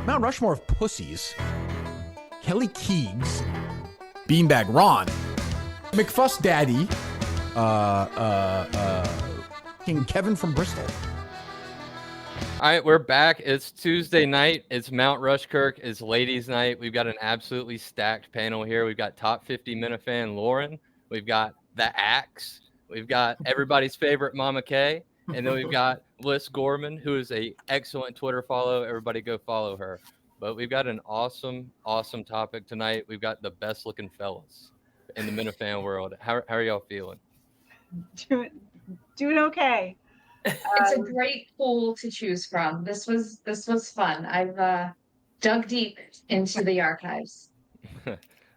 Mount Rushmore of pussies. Kelly Keegs, Beanbag Ron, McFuss Daddy, King Kevin from Bristol. All right, we're back. It's Tuesday night. It's Mount Rushkirk. It's ladies' night. We've got an absolutely stacked panel here. We've got top 50 Minifan Lauren. We've got the Axe. We've got everybody's favorite Mama K. And then we've got Liz Gorman, who is a excellent Twitter follow. Everybody go follow her. But we've got an awesome, awesome topic tonight. We've got the best looking fellas in the Minifan world. How are y'all feeling? Doing okay. It's a great pool to choose from. This was fun. I've dug deep into the archives.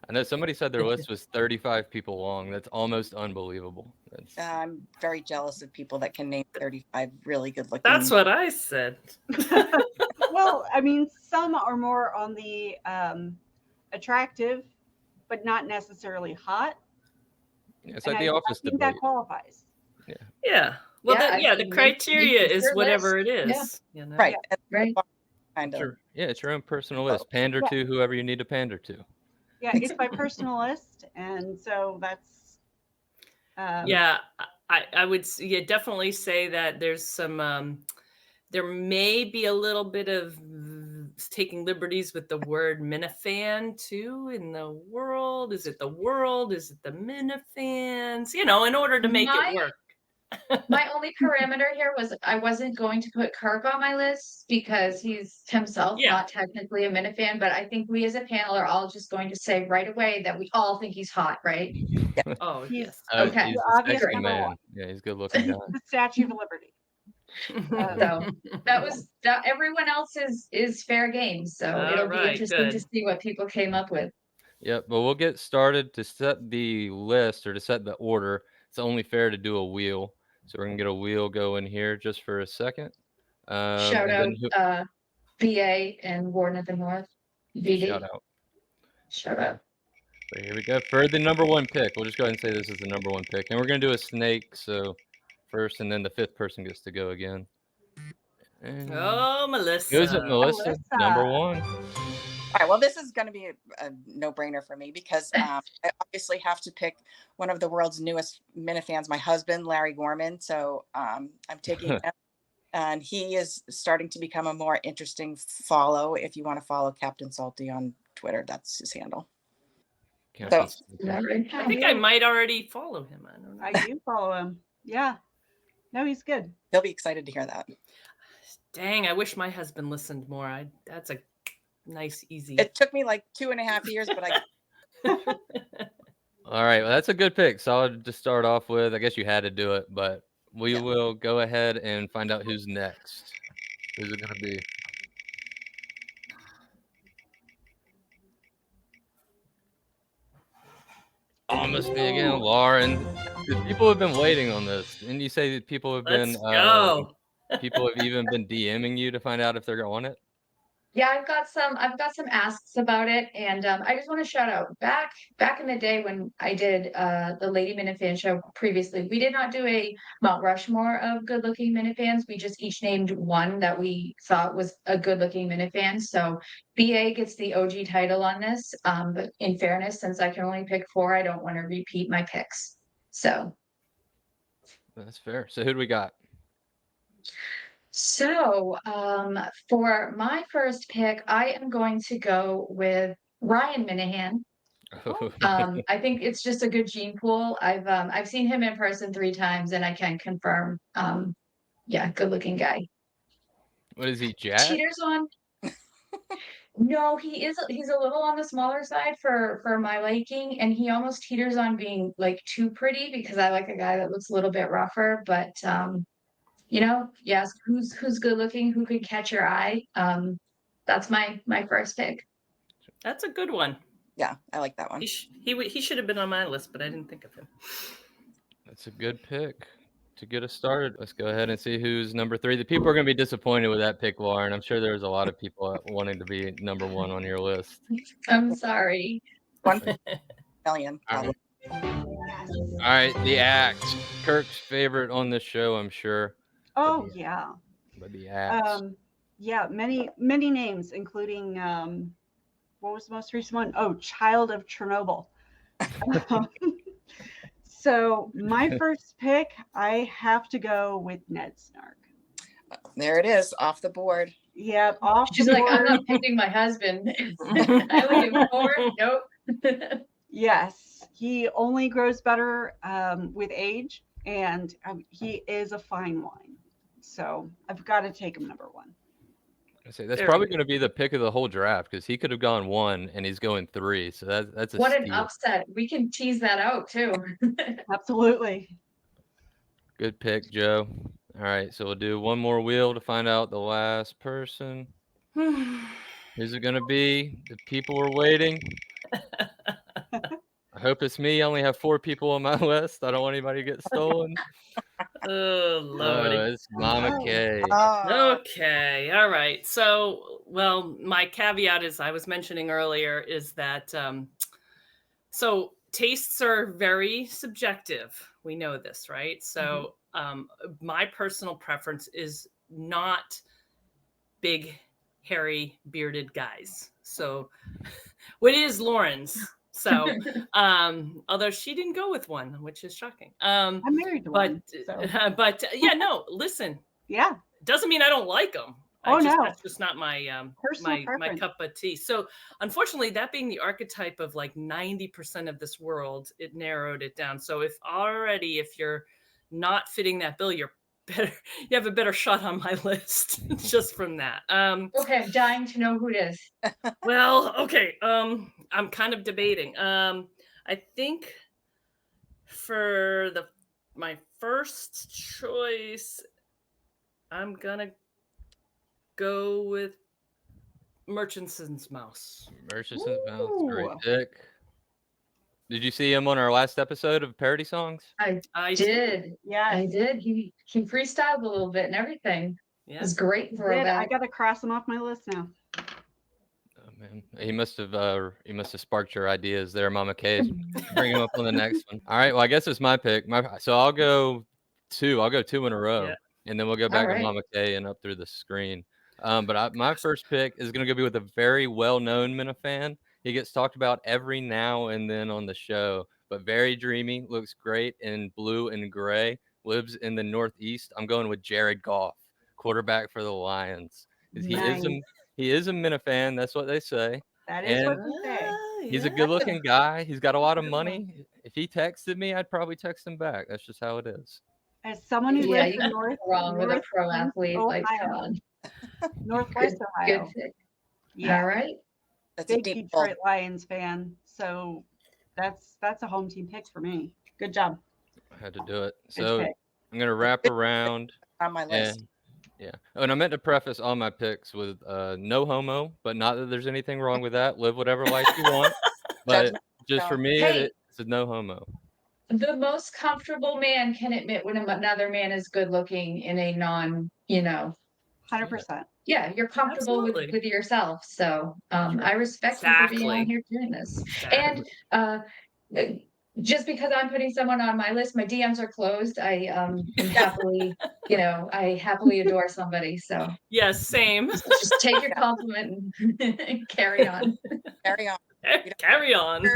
I know somebody said their list was 35 people long. That's almost unbelievable. I'm very jealous of people that can name 35 really good looking. That's what I said. Well, I mean, some are more on the attractive, but not necessarily hot. Yeah, it's like the office I think debate. that qualifies. Yeah. Well, the criteria is whatever it is. Yeah. You know? Right. Right. Kind of. Sure. Yeah, it's your own personal list. Pander to whoever you need to pander to. Yeah, it's my personal list, and so that's. Yeah, I would definitely say that there's some. There may be a little bit of taking liberties with the word Minifan too in the world. Is it the world? Is it the Minifans? You know, in order to make it work. My only parameter here was I wasn't going to put Kirk on my list because he's himself not technically a Minifan, but I think we as a panel are all just going to say right away that we all think he's hot, right? Yeah. Oh, yes. Okay. He's the sexy man. Yeah, he's good looking guy. The Statue of Liberty. So that everyone else is fair game. So it'll be interesting to see what people came up with. Yep, but we'll get started. To set the list or to set the order, it's only fair to do a wheel. So we're gonna get a wheel going here just for a second. Shout out BA and Warden of the North. BD. Shout out. So here we go. For the number one pick, we'll just go ahead and say this is the number one pick. And we're gonna do a snake, so first, and then the fifth person gets to go again. And Melissa. Who is it, Melissa? Number one. All right, well, this is going to be a no-brainer for me because I obviously have to pick one of the world's newest Minifans, my husband, Larry Gorman. So I'm taking him, and he is starting to become a more interesting follow. If you want to follow Captain Salty on Twitter, that's his handle. I think I might already follow him. I don't know. I do follow him. Yeah. No, he's good. He'll be excited to hear that. Dang, I wish my husband listened more. That's a nice, easy. It took me like 2.5 years, but I. All right, well, that's a good pick. Solid to start off with. I guess you had to do it, but we will go ahead and find out who's next. Who's it going to be? Almost me again, Lauren. People have been waiting on this. Didn't you say that people have been? People have even been DMing you to find out if they're on it. Yeah, I've got some asks about it, and I just want to shout out back in the day when I did the Lady Minifan show previously. We did not do a Mount Rushmore of good-looking Minifans. We just each named one that we thought was a good-looking Minifan. So BA gets the OG title on this. But in fairness, since I can only pick 4, I don't want to repeat my picks. So that's fair. So who do we got? So for my first pick, I am going to go with Ryan Minahan. I think it's just a good gene pool. I've seen him in person 3 times, and I can confirm. Good looking guy. What is he, Jack? Cheaters on? No, he's a little on the smaller side for my liking, and he almost teeters on being like too pretty because I like a guy that looks a little bit rougher, but yes, who's good looking, who could catch your eye. That's my first pick. That's a good one. Yeah, I like that one. He should have been on my list, but I didn't think of him. That's a good pick to get us started. Let's go ahead and see who's number 3. The people are going to be disappointed with that pick, Lauren. I'm sure there's a lot of people wanting to be number 1 on your list. I'm sorry. 1 million. All right, the Axe. Kirk's favorite on this show, I'm sure. Oh, yeah. But the Axe. Yeah, many names, including what was the most recent one? Oh, Child of Chernobyl. So my first pick, I have to go with Ned Snark. There it is, off the board. Yep, off She's the like, I'm board. not picking my husband. I look forward. Nope. Yes, he only grows better with age, and he is a fine wine. So I've got to take him number one. I say that's Very probably good. going to be the pick of the whole draft because he could have gone 1 and he's going 3. So that's a What an steal. upset. We can tease that out too. Absolutely. Good pick, Joe. All right, so we'll do one more wheel to find out the last person. Who's it going to be? The people were waiting. I hope it's me. I only have 4 people on my list. I don't want anybody to get stolen. Oh, Lordy. It's Mama Oh. K. Okay. All right. So, well, my caveat is I was mentioning earlier is that so tastes are very subjective. We know this, right? So, my personal preference is not big, hairy, bearded guys. So, what is Lauren's? So, although she didn't go with one, which is shocking. I'm married to one. So. But yeah, no, listen, Yeah. doesn't mean I don't like them. Oh, no. That's just not my Personal my preference. cup of tea. So unfortunately, that being the archetype of like 90% of this world, it narrowed it down. So if you're not fitting that bill, you have a better shot on my list just from that. Okay, I'm dying to know who it is. Well, okay. I'm kind of debating. I think for my first choice, I'm gonna go with Murchison's Mouse. Murchison's Mouse, great Ooh. pick. Did you see him on our last episode of Parody Songs? I did. Yes. I did. He freestyled a little bit and everything. Yeah. It was great Did. throwback. I got to cross him off my list now. Oh man, he must have sparked your ideas there, Mama K. Bring him up on the next one. All right, well I guess it's my pick. So I'll go 2. I'll go 2 in a row, Yeah. and then we'll go back All to right. Mama K and up through the screen. But my first pick is going to be with a very well-known Minifan. He gets talked about every now and then on the show, but very dreamy, looks great in blue and gray, lives in the Northeast. I'm going with Jared Goff, quarterback for the Lions. Nice. He is a Minifan, that's what they say. That is And what we say. he's a good-looking guy. He's got a lot of money. If he texted me, I'd probably text him back. That's just how it is. As someone who Yeah, lives you in can't go wrong with a pro athlete. Like, come on. Northwest Ohio. Good pick. Yeah. All right. That's a Big deep pull. Detroit Lions fan. So that's a home team pick for me. Good job. I had to do it. Good So pick. I'm going to wrap around. On my list. And yeah. Oh, and I meant to preface all my picks with no homo, but not that there's anything wrong with that. Live whatever life you want. But just for me, Hey. it's a no homo. The most comfortable man can admit when another man is good looking in a 100%. yeah, you're comfortable Absolutely. with yourself. So I respect you for being on Exactly. here doing this. Exactly. And just because I'm putting someone on my list, my DMs are closed. I am happily, I happily adore somebody. So Yes, same. just take your compliment and carry on. Carry on. Carry on.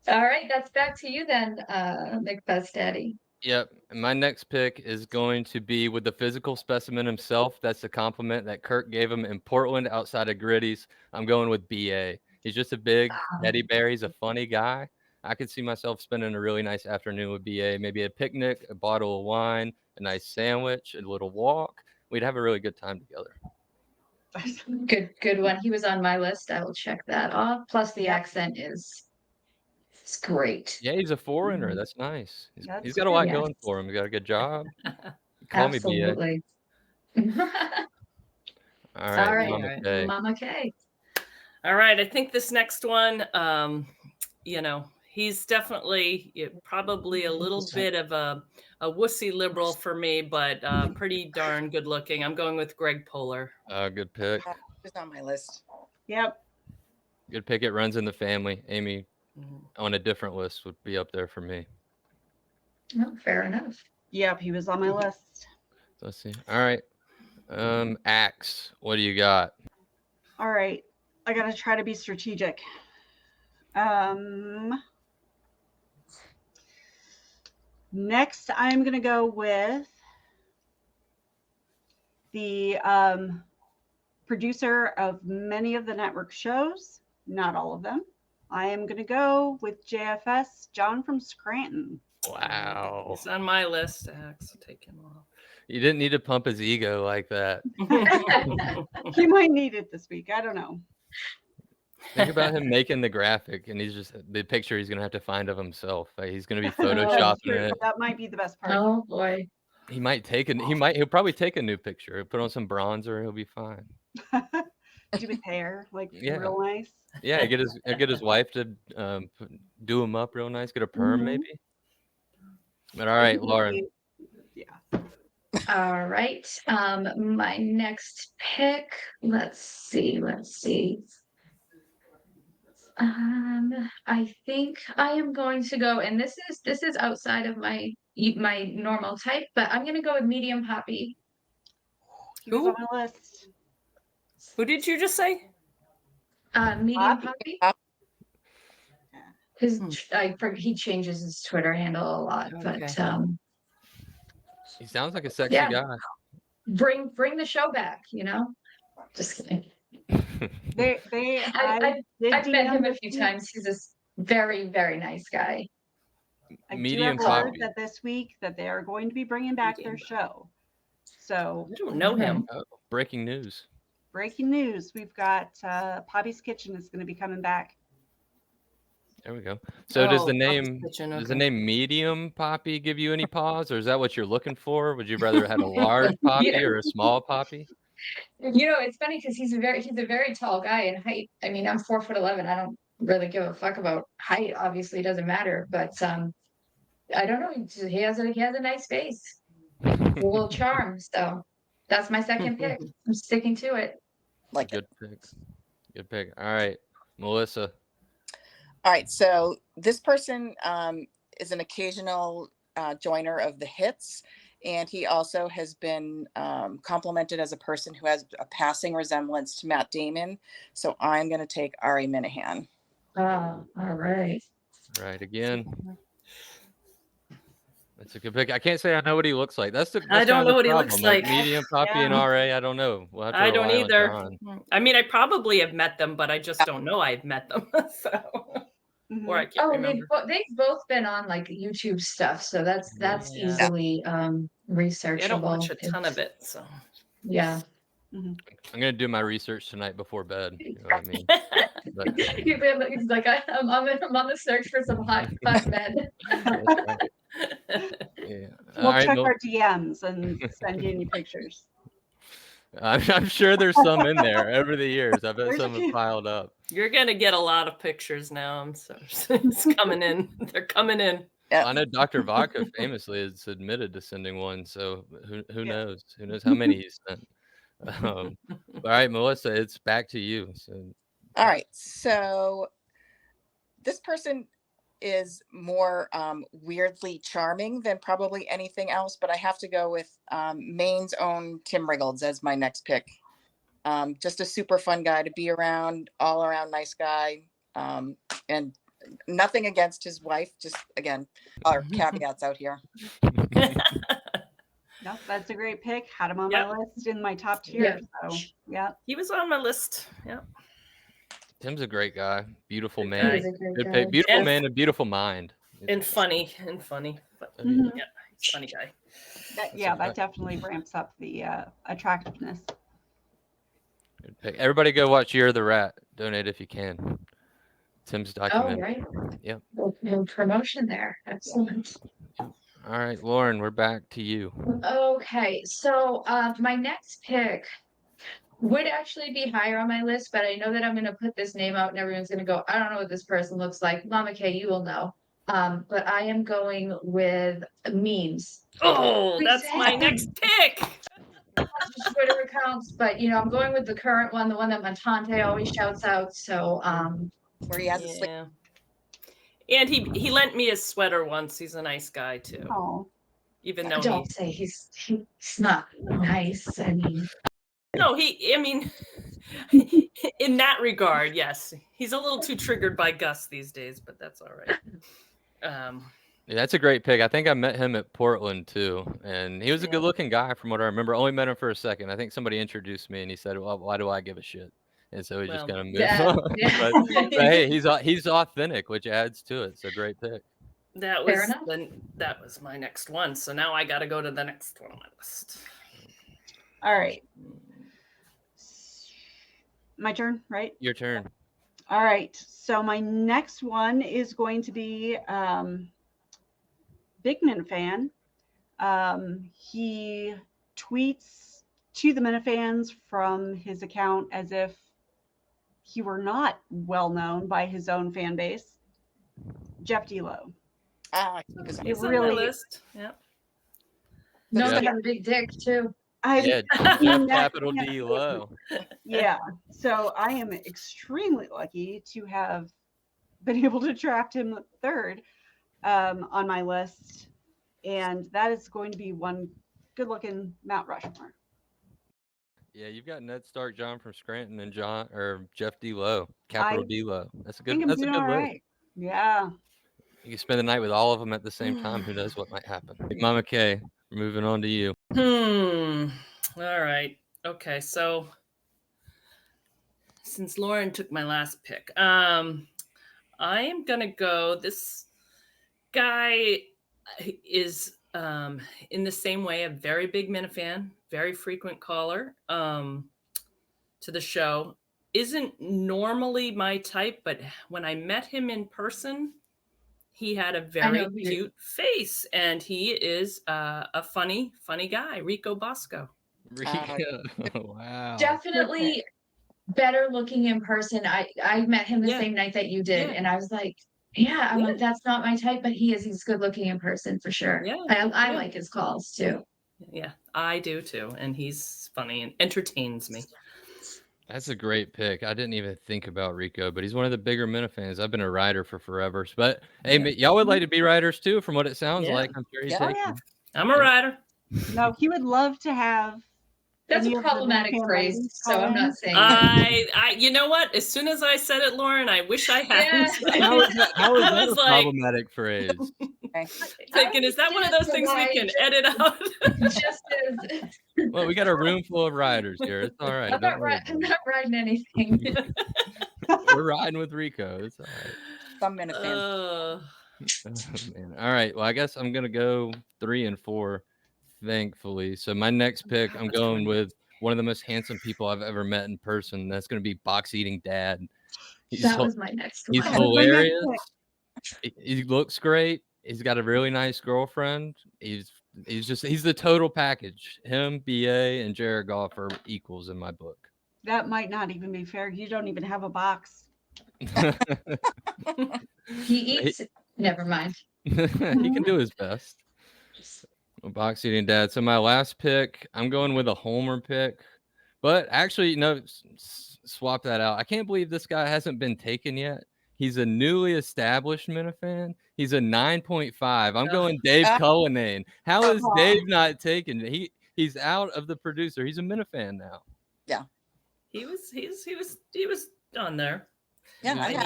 All right, that's back to you then, McFest Daddy. Yep. And my next pick is going to be with the physical specimen himself. That's the compliment that Kirk gave him in Portland outside of Gritty's. I'm going with BA. He's just a big teddy bear. He's a funny guy. I could see myself spending a really nice afternoon with BA. Maybe a picnic, a bottle of wine, a nice sandwich, a little walk. We'd have a really good time together. Good one. He was on my list. I will check that off. Plus the accent is it's great. Yeah, he's a foreigner. That's nice. That's He's got a lot true. going for him. He's got a good job. Call me BA. Absolutely. All right, All right. Mama K. Mama K. All right. I think this next one, he's definitely probably a little bit of a wussy liberal for me, but pretty darn good looking. I'm going with Greg Poehler. Good pick. Who's on my list? Yep. Good pick. It runs in the family. Amy on a different list would be up there for me. No, fair enough. Yep. He was on my list. Let's see. All right. Axe, what do you got? All right. I got to try to be strategic. Next, I'm going to go with the producer of many of the network shows, not all of them. I am going to go with JFS, John from Scranton. Wow. It's on my list. Axe, take him off. You didn't need to pump his ego like that. He might need it this week. I don't know. Think about him making the graphic, and he's just the picture he's gonna have to find of himself. Like, he's gonna be photoshopping it. That might be the best part. Oh boy. He'll probably take a new picture, put on some bronzer, he'll be fine. Do his hair like Yeah. real nice. Yeah, get his wife to do him up real nice, get a perm maybe. But all right, Lauren. Yeah. All right. My next pick. Let's see. I think I am going to go, and this is outside of my normal type, but I'm going to go with medium poppy. He was on my list. Who did you just say? Medium poppy. He changes his Twitter handle a lot, but he sounds like a sexy guy. Bring the show back, Just kidding. I've met him a few times. He's a very, very nice guy. Medium heard that this week that they are going to be bringing back their show. So I don't know him. Oh, breaking news. Breaking news. We've got Poppy's Kitchen is going to be coming back. There we go. So does the name Medium Poppy give you any pause, or is that what you're looking for? Would you rather have had a large poppy or a small poppy? It's funny because he's a very tall guy in height. I mean, I'm 4'11". I don't really give a fuck about height. Obviously, it doesn't matter. But I don't know. He has a nice face, a little charm. So that's my second pick. I'm sticking to it. Like good pick. Good pick. All right, Melissa. All right. So this person is an occasional joiner of the hits. And he also has been complimented as a person who has a passing resemblance to Matt Damon. So I'm going to take Ari Minahan. All right. Right again. That's a good pick. I can't say I know what he looks like. I don't know what he looks like. Medium Poppy and RA, I don't know. We'll I don't either. I mean, I probably have met them, but I just don't know I've met them. So. Or I can't remember. They've both been on like YouTube stuff, so that's easily researchable. I don't watch a ton of it, so yeah. I'm gonna do my research tonight before bed. You know what I mean? He's like, I'm on the search for some hot men. Right. Yeah. We'll check our DMs and send you any pictures. I'm sure there's some in there over the years. I bet some have piled up. You're gonna get a lot of pictures now. So it's coming in. They're coming in. I know Dr. Vodka famously has admitted to sending one. So who knows? Who knows how many he's sent? All right, Melissa, it's back to you. So. All right. So this person is more weirdly charming than probably anything else, but I have to go with Maine's own Tim Riggles as my next pick. Just a super fun guy to be around, all around nice guy, and nothing against his wife. Just again, our caveats out here. No, that's a great pick. Had him on my list in my top tier. So yeah, he was on my list. Yeah. Tim's a great guy. Beautiful man. Beautiful man and beautiful mind. And funny. But, yeah, he's a funny guy. That definitely ramps up the attractiveness. Good pick. Everybody go watch Year of the Rat. Donate if you can. Tim's documentary. Oh, right. Yep. No promotion there. Excellent. All right, Lauren, we're back to you. Okay, so my next pick would actually be higher on my list, but I know that I'm going to put this name out and everyone's going to go, I don't know what this person looks like. Mama K, you will know. But I am going with memes. Oh, that's my next pick. Twitter accounts, but I'm going with the current one, the one that Montante always shouts out. So where he has a sleep. And he lent me his sweater once. He's a nice guy too. Oh, even though Don't say he's not nice. I mean, I mean, in that regard, yes, he's a little too triggered by Gus these days, but that's all right. Yeah, that's a great pick. I think I met him at Portland too, and he was a good-looking guy from what I remember. Only met him for a second. I think somebody introduced me, and he said, "Well, why do I give a shit?" And so he just kind of moved on. But hey, he's authentic, which adds to it. So great pick. That was my next one. So now I got to go to the next one on my list. All right. My turn, right? Your turn. All right. So my next one is going to be Big Minifan. He tweets to the Minifans from his account as if he were not well known by his own fan base. Jeff D-Lo. He's on my list. Yeah. No, they have a big dick too. Capital D low. Yeah. So I am extremely lucky to have been able to draft him third on my list. And that is going to be one good looking Mount Rushmore. Yeah, you've got Ned Stark, John from Scranton, and Jeff D Low, capital D Low. That's a good list. Right. Yeah. You can spend the night with all of them at the same time. Who knows what might happen? Mama Kay, moving on to you. All right. Okay. So since Lauren took my last pick, I am going to go. This guy is in the same way a very big Minifan, very frequent caller to the show. Isn't normally my type, but when I met him in person, he had a very cute face, and he is a funny guy, Rico Bosco. Wow. Definitely better looking in person. I met him the same night that you did, and I was like, I'm like, that's not my type, but he's good looking in person for sure. Yeah. I like his calls too. Yeah, I do too. And he's funny and entertains me. That's a great pick. I didn't even think about Rico, but he's one of the bigger Minifans. I've been a rider for forever. But hey, y'all would like to be riders too, from what it sounds like. I'm sure he's taking. I'm a rider. No, he would love to have. That's a problematic phrase, so I'm not saying that. You know what? As soon as I said it, Lauren, I wish I hadn't. How is that a problematic phrase? Thinking, is that one of those things we can edit out? Just as. Well, we got a room full of riders here. It's all right. I'm not riding anything. We're riding with Rico. It's all right. Some Minifans. Oh, man. All right. Well, I guess I'm gonna go 3 and 4. Thankfully. So my next pick, I'm going with one of the most handsome people I've ever met in person. That's going to be Box Eating Dad. That was my next one. He's hilarious. He looks great. He's got a really nice girlfriend. He's the total package. Him, BA, and Jared Goff are equals in my book. That might not even be fair. You don't even have a box. He eats. Never mind. He can do his best. Box Eating Dad. So my last pick, I'm going with a homer pick, but actually, no, swap that out. I can't believe this guy hasn't been taken yet. He's a newly established Minifan. He's a 9.5. I'm going Dave Cullinane. How is Dave not taken? He's out of the producer. He's a Minifan now. Yeah, he was on there. Yeah,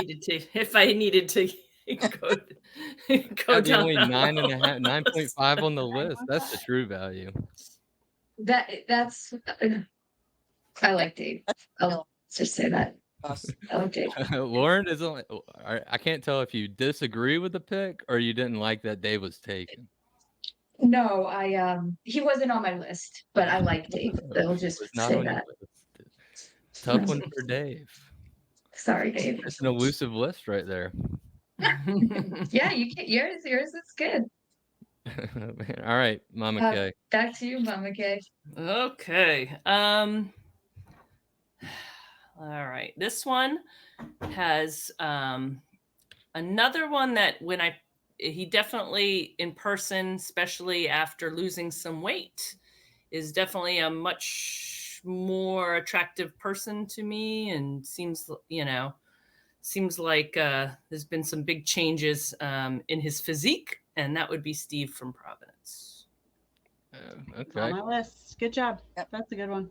if I needed to. Go down. Only 9.5 on the list. That's the true value. That's. I like Dave. I'll just say that. I like Dave. Lauren is only. I can't tell if you disagree with the pick or you didn't like that Dave was taken. No, he wasn't on my list, but I like Dave. I'll just say that. Tough one for Dave. Sorry, Dave. It's an elusive list right there. Yeah, you can. Yours is good. All right, Mama Kay. Back to you, Mama Kay. Okay. All right. This one has another one that he definitely in person, especially after losing some weight, is definitely a much more attractive person to me, and seems like there's been some big changes in his physique, and that would be Steve from Providence. It's on Okay. my list. Good job. Yep. That's a good one.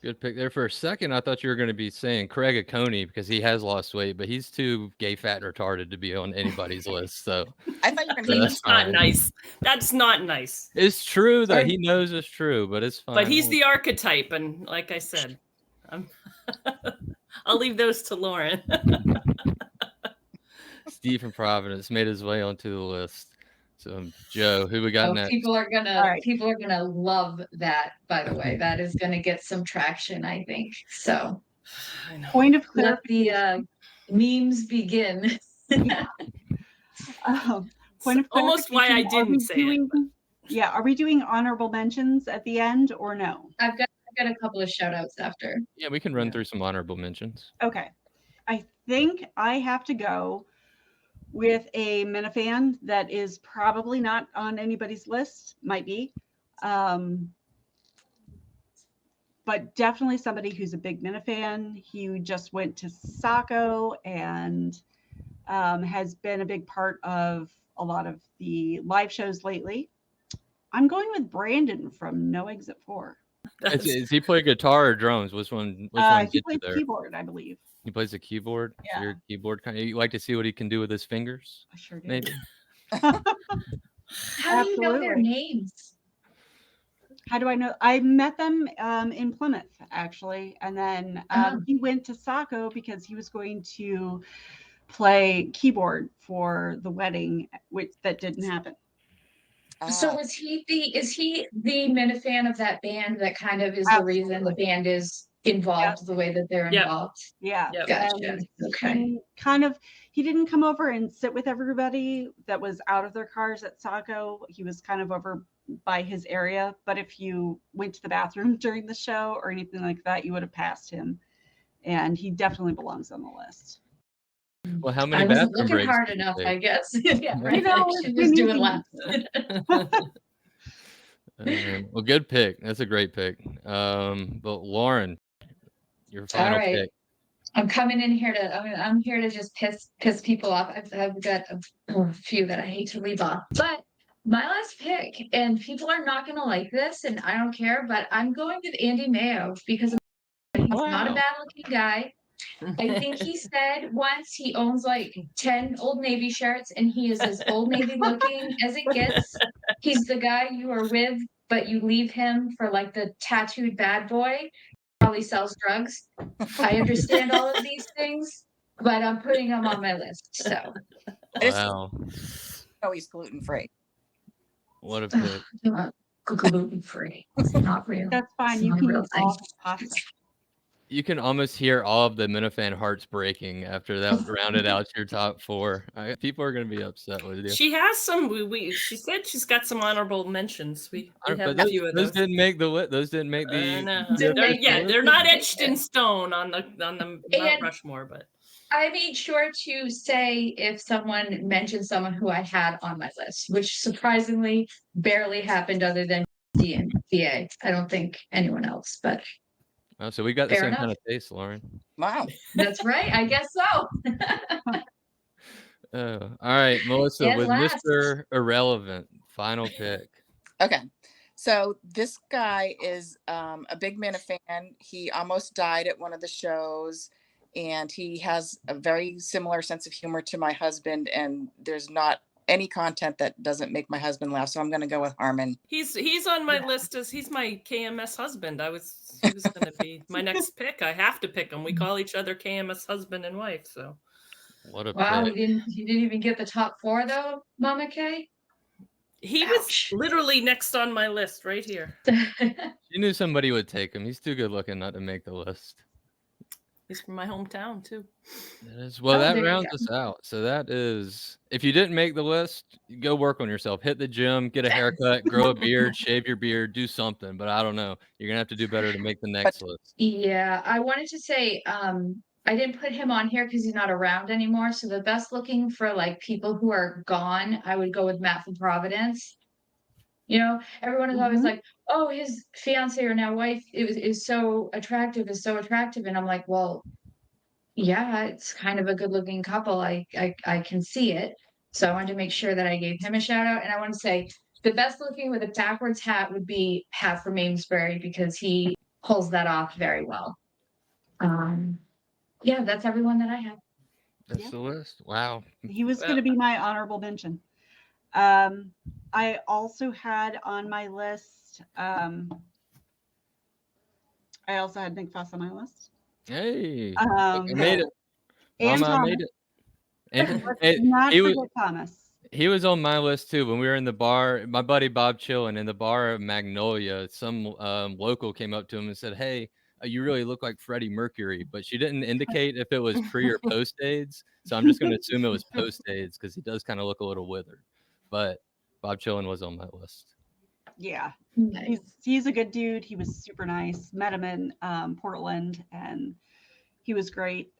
Good pick there. For a second, I thought you were going to be saying Craig Coney because he has lost weight, but he's too gay, fat, and retarded to be on anybody's list. So I thought you were so going to that's That's not fine. nice. That's not nice. It's true that Or- he knows it's true, but it's fine. But he's the archetype, and like I said, I'll leave those to Lauren. Steve from Providence made his way onto the list. So Joe, who we got Oh, next? All right. people are gonna love that, by the way. That is gonna get some traction, I think. So I know. Point of let clarification. the memes begin. Point of Almost why I clarification, are we didn't say it. doing- Yeah, are we doing honorable mentions at the end or no? I've got a couple of shout outs after. Yeah, we can run Yeah. through some honorable mentions. Okay. I think I have to go with a Minifan that is probably not on anybody's list, might be. But definitely somebody who's a big Minifan. He just went to Saco and has been a big part of a lot of the live shows lately. I'm going with Brandon from No Exit 4. Is he play guitar or drums? Which one? Which one He gets you plays there? keyboard, I believe. He plays the keyboard. So Yeah. you're a keyboard kind. You like to see what he can do with his fingers, I sure do. maybe. How do you know their Absolutely. names? How do I know? I met them in Plymouth, actually. And then he went to Saco because he was going to play keyboard for the wedding, which that didn't happen. So is he the Minifan of that band that kind of is the reason the band is involved the way that they're Yep. involved? Yeah. Yep. Gotcha. And Okay. he didn't come over and sit with everybody that was out of their cars at Saco. He was kind of over by his area. But if you went to the bathroom during the show or anything like that, you would have passed him. And he definitely belongs on the list. Well, how many I wasn't bathroom looking breaks hard did you enough, take? I guess. Yeah, right. You know, She was doing laps. Well, good pick. That's a great pick. But Lauren, your final right. pick. I'm coming in here I'm here to just piss people off. I've got a few that I hate to leave off. But my last pick, and people are not gonna like this, and I don't care, but I'm going with Andy Mayo because he's not a Wow. bad looking guy. I think he said once he owns like 10 Old Navy shirts and he is as Old Navy looking as it gets. He's the guy you are with, but you leave him for like the tattooed bad boy. Probably sells drugs. I understand all of these things, but I'm putting him on my list. So Wow. Oh, he's gluten free. What a pick. gluten free. It's not real. That's fine. It's You not a can real eat all thing. the pasta. You can almost hear all of the Minifan hearts breaking after that rounded out your top four. People are going to be upset with you. She has some. She said she's got some honorable mentions. We have But a few of those those. didn't make the list. Those didn't make I the. know. Didn't make it. They're not etched in stone on the Mount And- Rushmore, but I made sure to say if someone mentioned someone who I had on my list, which surprisingly barely happened other than D and DA. I don't think anyone else, but Oh, so we got the Fair same enough. kind of taste, Lauren. Wow. that's right. I guess so. All right, Melissa, And with last. Mr. Irrelevant, final pick. Okay. So this guy is a big Minifan. He almost died at one of the shows, and he has a very similar sense of humor to my husband, and there's not any content that doesn't make my husband laugh. So I'm going to go with Harmon. he's on my list as he's my KMS husband. He was going to be my next pick. I have to pick him. We call each other KMS husband and wife. So What a Wow, pick. you didn't even get the top four though, Mama K. he Ouch. was literally next on my list right here. You knew somebody would take him. He's too good looking not to make the list. He's from my hometown too. That is, well, Oh, that there you rounds go. us out. So that is, if you didn't make the list, go work on yourself. Hit the gym, get a haircut, grow a beard, shave your beard, do something. But I don't know. You're gonna have to do better to make the next list. Yeah, I wanted to say, I didn't put him on here because he's not around anymore. So the best looking for like people who are gone, I would go with Matt from Providence. You know, everyone is always Mhm. like, "Oh, his fiance or now wife is so attractive, and I'm like, "Well, yeah, it's kind of a good looking couple. I can see it." So I wanted to make sure that I gave him a shout out, and I want to say the best looking with a backwards hat would be Pat from Amesbury because he pulls that off very well. Yeah, that's everyone that I have. That's Yeah. the list. Wow. He was Well- going to be my honorable mention. I also had on my list. I also had Nick Fuss on my list. Hey, I made it. And Mama, I Thomas. made it. And Let's not he forget was Thomas. he was on my list too. When we were in the bar, my buddy Bob chilling in the bar at Magnolia, some local came up to him and said, "Hey, you really look like Freddie Mercury," but she didn't indicate if it was pre or post AIDS. So I'm just going to assume it was post AIDS because he does kind of look a little withered. But Bob Chillin was on my list. Yeah, Nice. he's a good dude. He was super nice. Met him in Portland, and he was great.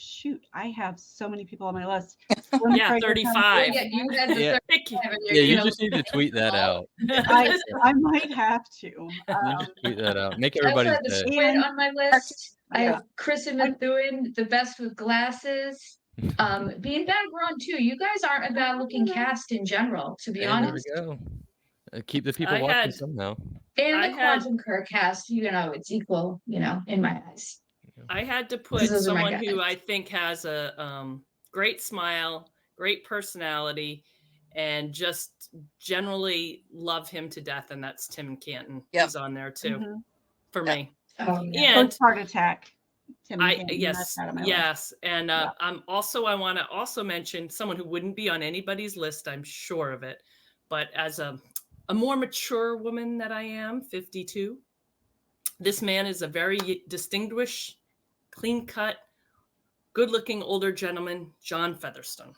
Shoot, I have so many people on my list. Slim Yeah, Fraser 35. Yeah, you had the Yeah. Pick- Yeah, you just need to tweet that out. I might have to. You just tweet that out. Make I also everybody's had the day. squid on my list. I Yeah. have Chris and Methuen, the best with glasses. Beanbag Ron too. You guys aren't a bad looking cast in general, to be Hey, there we honest. go. Keep the people I watching had- somehow. And I the had- Quantum Kirk cast, it's equal, in my eyes. I had to put Those are my someone who guys. I think has a great smile, great personality, and just generally love him to death, and that's Tim Canton. Yep. He's on there too Mhm. for Yep. me. Oh, yeah. And Post heart attack. Tim I Canton, yes, that's out of my list. yes, and Yeah. I want to also mention someone who wouldn't be on anybody's list. I'm sure of it, but as a more mature woman that I am, 52, this man is a very distinguished, clean-cut, good-looking older gentleman, John Featherstone.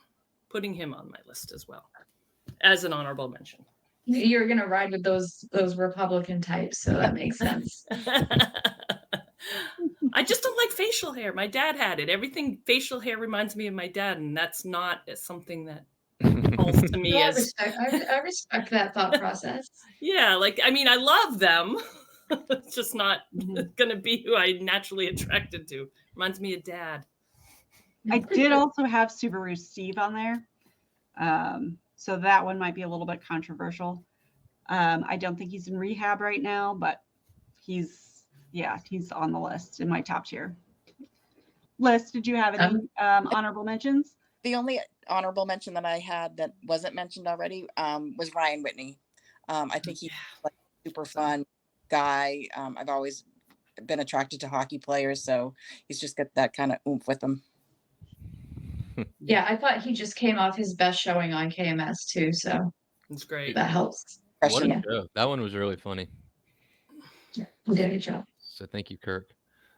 Putting him on my list as well as an honorable mention. You're gonna ride with those Republican types, so that makes sense. I just don't like facial hair. My dad had it. Everything facial hair reminds me of my dad, and that's not something that calls to me I as respect that thought process. yeah. Like I love them. It's just not Mhm. gonna be who I naturally attracted to. Reminds me of dad. I did also have Subaru Steve on there. So that one might be a little bit controversial. I don't think he's in rehab right now, but he's on the list in my top tier list. Did you have any honorable mentions? The only honorable mention that I had that wasn't mentioned already was Ryan Whitney. I think he's like a super fun guy. I've always been attracted to hockey players, so he's just got that kind of oomph with him. Yeah, I thought he just came off his best showing on KMS too, so It's great. that helps. What a Yeah. show. That one was really funny. He did a good job. So thank you, Kirk.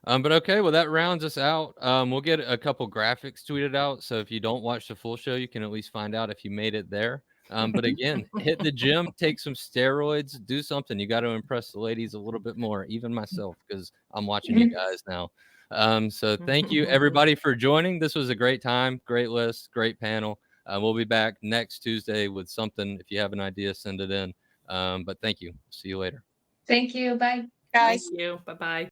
But okay, well, that rounds us out. We'll get a couple graphics tweeted out. So if you don't watch the full show, you can at least find out if you made it there. But again, hit the gym, take some steroids, do something. You got to impress the ladies a little bit more, even myself, because I'm watching you guys now. So thank you, everybody, for joining. This was a great time, great list, great panel. We'll be back next Tuesday with something. If you have an idea, send it in. But thank you. See you later. Thank you. Bye. Guys. Thank you. Bye-bye.